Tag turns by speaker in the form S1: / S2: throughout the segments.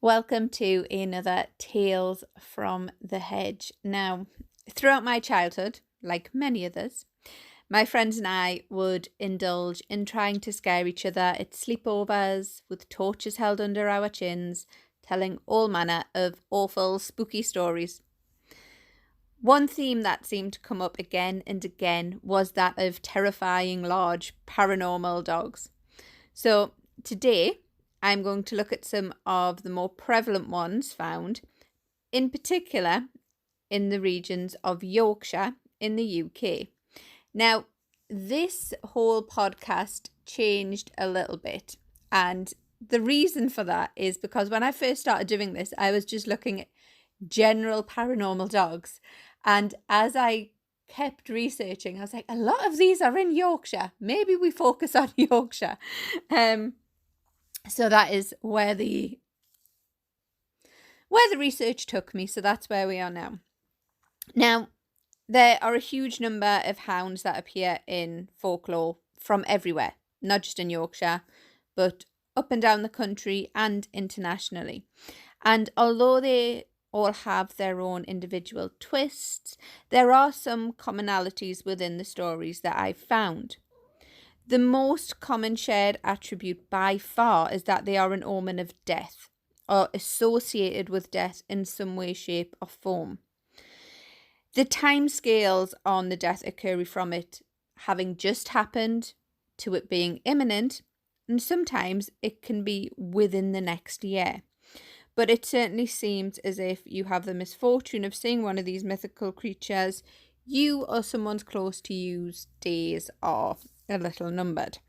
S1: Welcome to another Tales from the Hedge. Now, throughout my childhood, like many others, my friends and I would indulge in trying to scare each other at sleepovers with torches held under our chins, telling all manner of awful, spooky stories. One theme that seemed to come up again and again was that of terrifying large paranormal dogs. So today, I'm going to look at some of the more prevalent ones found, in particular in the regions of Yorkshire in the UK. Now, this whole podcast changed a little bit, and the reason for that is because when I first started doing this, I was just looking at general paranormal dogs, and as I kept researching, I was like, a lot of these are in Yorkshire. Maybe we focus on Yorkshire. So that is where the research took me. So that's where we are now. Now, there are a huge number of hounds that appear in folklore from everywhere, not just in Yorkshire, but up and down the country and internationally. And although they all have their own individual twists, there are some commonalities within the stories that I've found. The most common shared attribute by far is that they are an omen of death or associated with death in some way, shape or form. The time scales on the death occur from it having just happened to it being imminent, and sometimes it can be within the next year. But it certainly seems as if you have the misfortune of seeing one of these mythical creatures, you or someone close to you's days are a little numbered.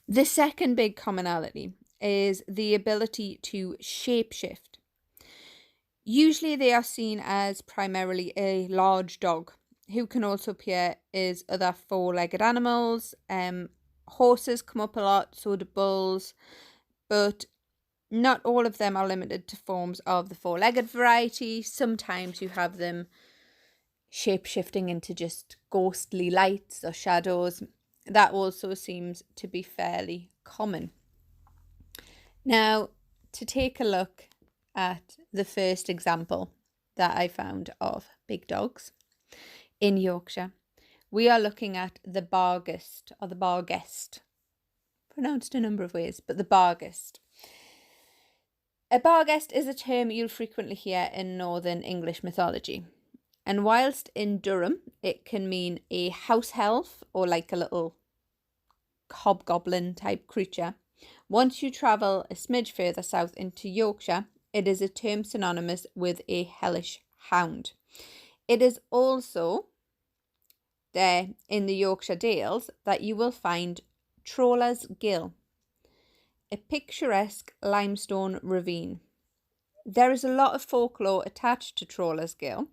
S1: The second big commonality is the ability to shapeshift. Usually they are seen as primarily a large dog who can also appear as other four-legged animals. Horses come up a lot, so do bulls, but not all of them are limited to forms of the four-legged variety. Sometimes you have them shape-shifting into just ghostly lights or shadows. That also seems to be fairly common. Now, to take a look at the first example that I found of big dogs in Yorkshire, we are looking at the Barghest, or the Barghest, pronounced a number of ways, but the Barghest. A Barghest is a term you'll frequently hear in Northern English mythology. And whilst in Durham, it can mean a house elf or like a little hobgoblin type creature. Once you travel a smidge further south into Yorkshire, it is a term synonymous with a hellish hound. It is also there in the Yorkshire Dales that you will find Troller's Gill, a picturesque limestone ravine. There is a lot of folklore attached to Troller's Gill,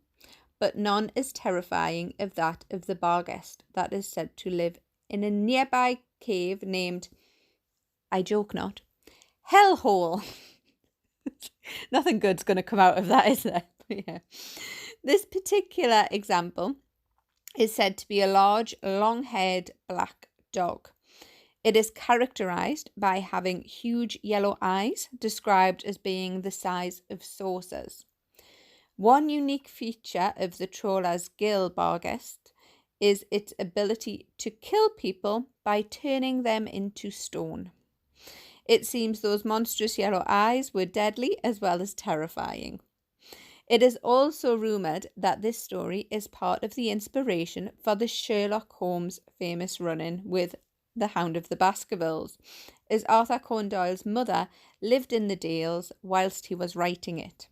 S1: but none as terrifying as that of the Barghest that is said to live in a nearby cave named, I joke not, Hellhole. Nothing good's going to come out of that, is there? Yeah. This particular example is said to be a large, long-haired black dog. It is characterized by having huge yellow eyes, described as being the size of saucers. One unique feature of the Troller's Gill Barghest is its ability to kill people by turning them into stone. It seems those monstrous yellow eyes were deadly as well as terrifying. It is also rumoured that this story is part of the inspiration for the Sherlock Holmes famous run-in with the Hound of the Baskervilles, as Arthur Conan Doyle's mother lived in the Dales whilst he was writing it.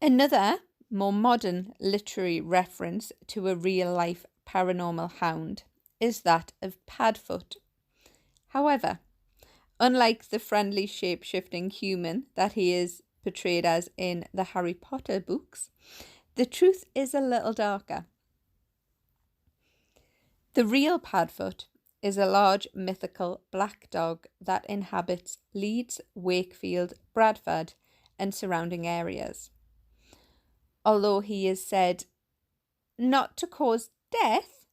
S1: Another, more modern literary reference to a real-life paranormal hound is that of Padfoot. However, unlike the friendly shape-shifting human that he is portrayed as in the Harry Potter books, the truth is a little darker. The real Padfoot is a large mythical black dog that inhabits Leeds, Wakefield, Bradford and surrounding areas. Although he is said not to cause death,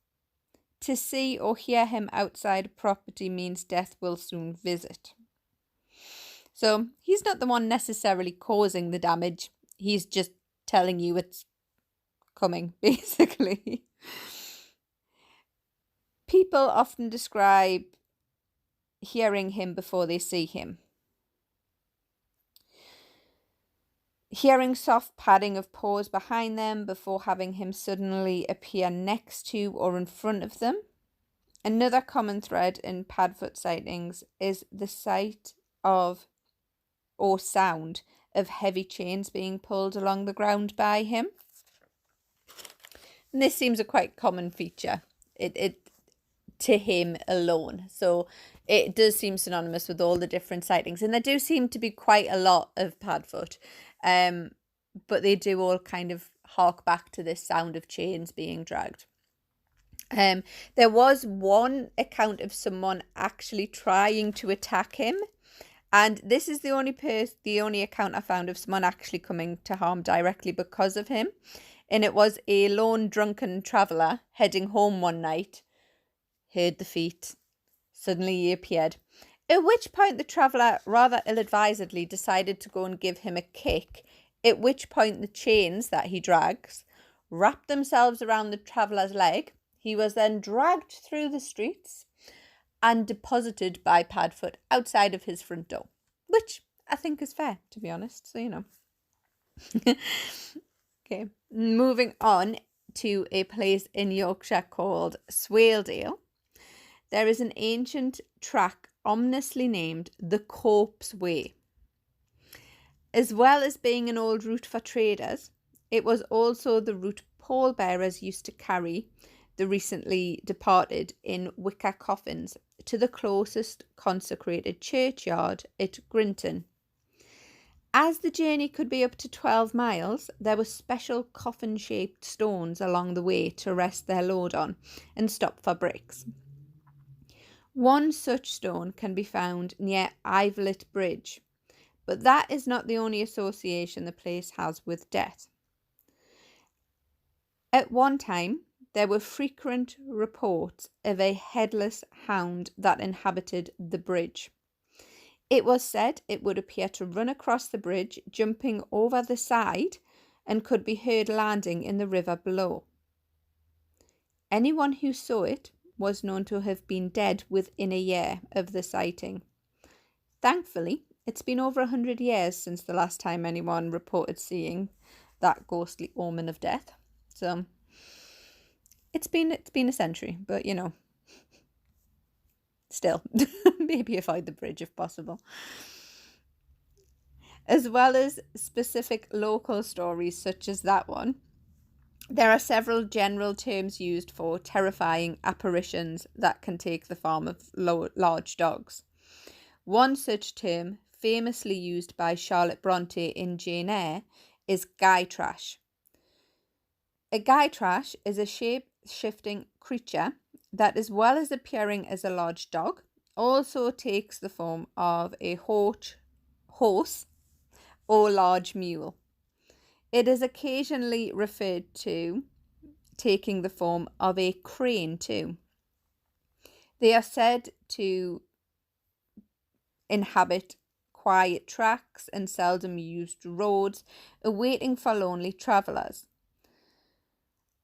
S1: to see or hear him outside property means death will soon visit. So he's not the one necessarily causing the damage. He's just telling you it's coming, basically. People often describe hearing him before they see him. Hearing soft padding of paws behind them before having him suddenly appear next to or in front of them. Another common thread in Padfoot sightings is the sight of or sound of heavy chains being pulled along the ground by him. And this seems a quite common feature it to him alone. So it does seem synonymous with all the different sightings. And there do seem to be quite a lot of Padfoot. But they do all kind of hark back to this sound of chains being dragged. There was one account of someone actually trying to attack him. And this is the only account I found of someone actually coming to harm directly because of him. And it was a lone drunken traveller heading home one night, heard the feet, suddenly he appeared. At which point the traveller rather ill-advisedly decided to go and give him a kick, at which point the chains that he drags wrapped themselves around the traveller's leg. He was then dragged through the streets and deposited by Padfoot outside of his front door, which I think is fair, to be honest, so you know. Okay, moving on to a place in Yorkshire called Swaledale. There is an ancient track ominously named the Corpse Way. As well as being an old route for traders, it was also the route pallbearers used to carry the recently departed in wicker coffins to the closest consecrated churchyard at Grinton. As the journey could be up to 12 miles, there were special coffin-shaped stones along the way to rest their load on and stop for breaks. One such stone can be found near Ivelet Bridge, but that is not the only association the place has with death. At one time, there were frequent reports of a headless hound that inhabited the bridge. It was said it would appear to run across the bridge, jumping over the side, and could be heard landing in the river below. Anyone who saw it was known to have been dead within a year of the sighting. Thankfully, it's been over 100 years since the last time anyone reported seeing that ghostly omen of death. So it's been a century, but you know, still, maybe avoid the bridge if possible. As well as specific local stories such as that one, there are several general terms used for terrifying apparitions that can take the form of large dogs. One such term, famously used by Charlotte Bronte in Jane Eyre, is guy trash. A guy trash is a shape-shifting creature that, as well as appearing as a large dog, also takes the form of a horse or large mule. It is occasionally referred to taking the form of a crane too. They are said to inhabit quiet tracks and seldom used roads, awaiting for lonely travellers.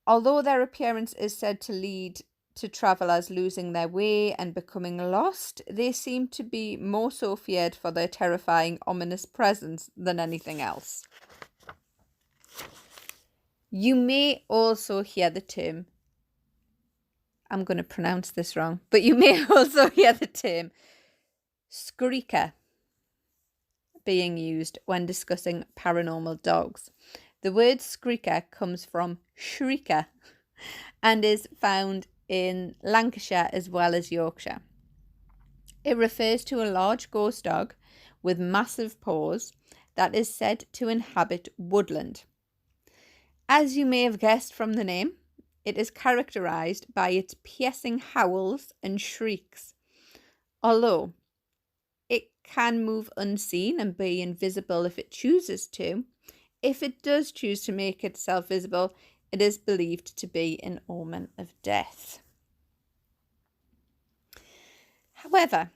S1: Although their appearance is said to lead to travellers losing their way and becoming lost, they seem to be more so feared for their terrifying, ominous presence than anything else. You may also hear the term, I'm going to pronounce this wrong, but you may also hear the term screeker being used when discussing paranormal dogs. The word screeker comes from shrieker and is found in Lancashire as well as Yorkshire. It refers to a large ghost dog with massive paws that is said to inhabit woodland. As you may have guessed from the name, it is characterised by its piercing howls and shrieks. Although it can move unseen and be invisible if it chooses to, if it does choose to make itself visible, it is believed to be an omen of death. However,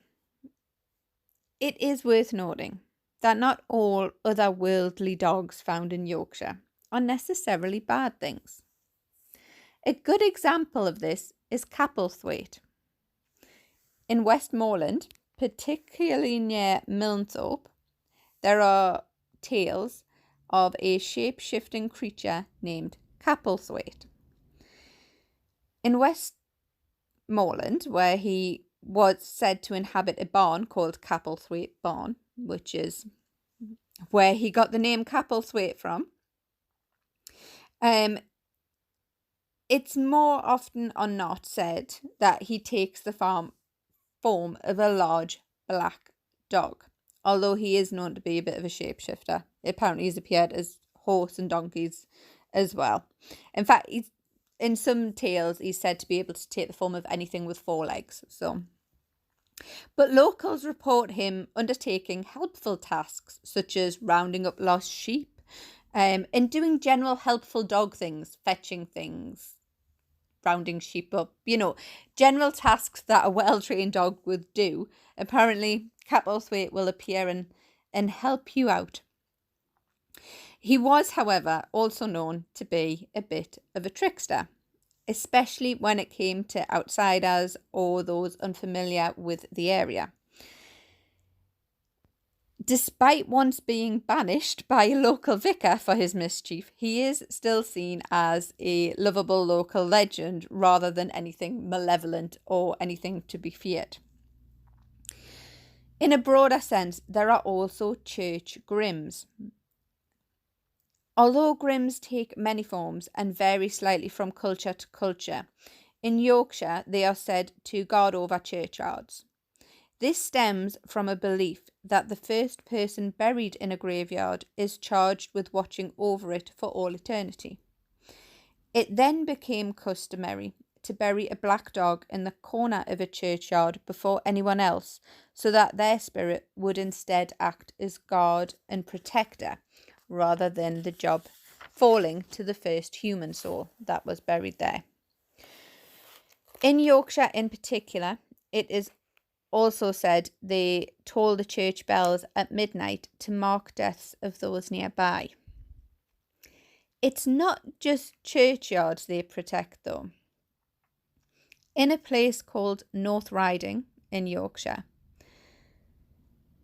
S1: it is worth noting that not all otherworldly dogs found in Yorkshire are necessarily bad things. A good example of this is Capelthwaite. In Westmoreland, particularly near Milnthorpe, there are tales of a shape-shifting creature named Capelthwaite. In Westmoreland, where he was said to inhabit a barn called Capelthwaite Barn, which is where he got the name Capelthwaite from, it's more often or not said that he takes the form of a large black dog, although he is known to be a bit of a shapeshifter. Apparently he's appeared as horse and donkeys as well. In fact, in some tales he's said to be able to take the form of anything with 4 legs. But locals report him undertaking helpful tasks such as rounding up lost sheep and doing general helpful dog things, fetching things, rounding sheep up, general tasks that a well-trained dog would do. Apparently, Capelthwaite will appear and help you out. He was, however, also known to be a bit of a trickster, especially when it came to outsiders or those unfamiliar with the area. Despite once being banished by a local vicar for his mischief, he is still seen as a lovable local legend rather than anything malevolent or anything to be feared. In a broader sense, there are also church grims. Although grims take many forms and vary slightly from culture to culture, in Yorkshire they are said to guard over churchyards. This stems from a belief that the first person buried in a graveyard is charged with watching over it for all eternity. It then became customary to bury a black dog in the corner of a churchyard before anyone else, so that their spirit would instead act as guard and protector, rather than the job falling to the first human soul that was buried there. In Yorkshire in particular, it is also said they toll the church bells at midnight to mark deaths of those nearby. It's not just churchyards they protect though. In a place called North Riding in Yorkshire,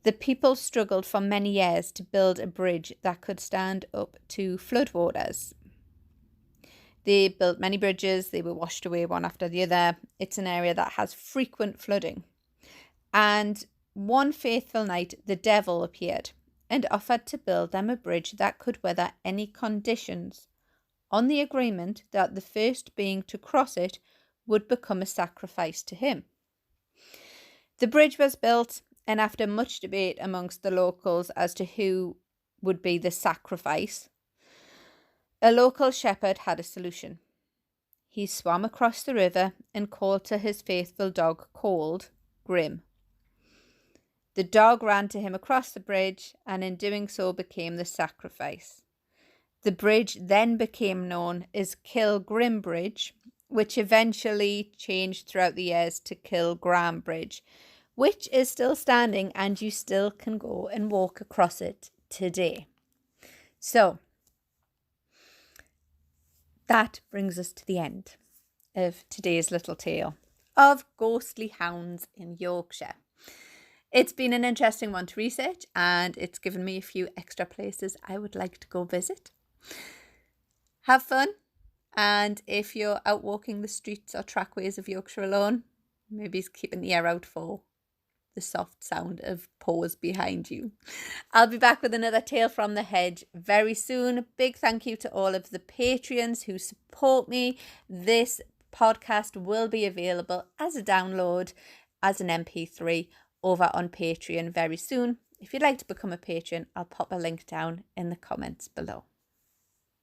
S1: the people struggled for many years to build a bridge that could stand up to floodwaters. They built many bridges, they were washed away one after the other. It's an area that has frequent flooding. And one fateful night, the devil appeared and offered to build them a bridge that could weather any conditions, on the agreement that the first being to cross it would become a sacrifice to him. The bridge was built, and after much debate amongst the locals as to who would be the sacrifice, a local shepherd had a solution. He swam across the river and called to his faithful dog called Grim. The dog ran to him across the bridge and in doing so became the sacrifice. The bridge then became known as Kilgrim Bridge, which eventually changed throughout the years to Kilgram Bridge, which is still standing and you still can go and walk across it today. So, that brings us to the end of today's little tale of ghostly hounds in Yorkshire. It's been an interesting one to research and it's given me a few extra places I would like to go visit. Have fun, and if you're out walking the streets or trackways of Yorkshire alone, maybe keep an ear out for the soft sound of paws behind you. I'll be back with another tale from the hedge very soon. Big thank you to all of the Patreons who support me. This podcast will be available as a download, as an MP3 over on Patreon very soon. If you'd like to become a patron, I'll pop a link down in the comments below.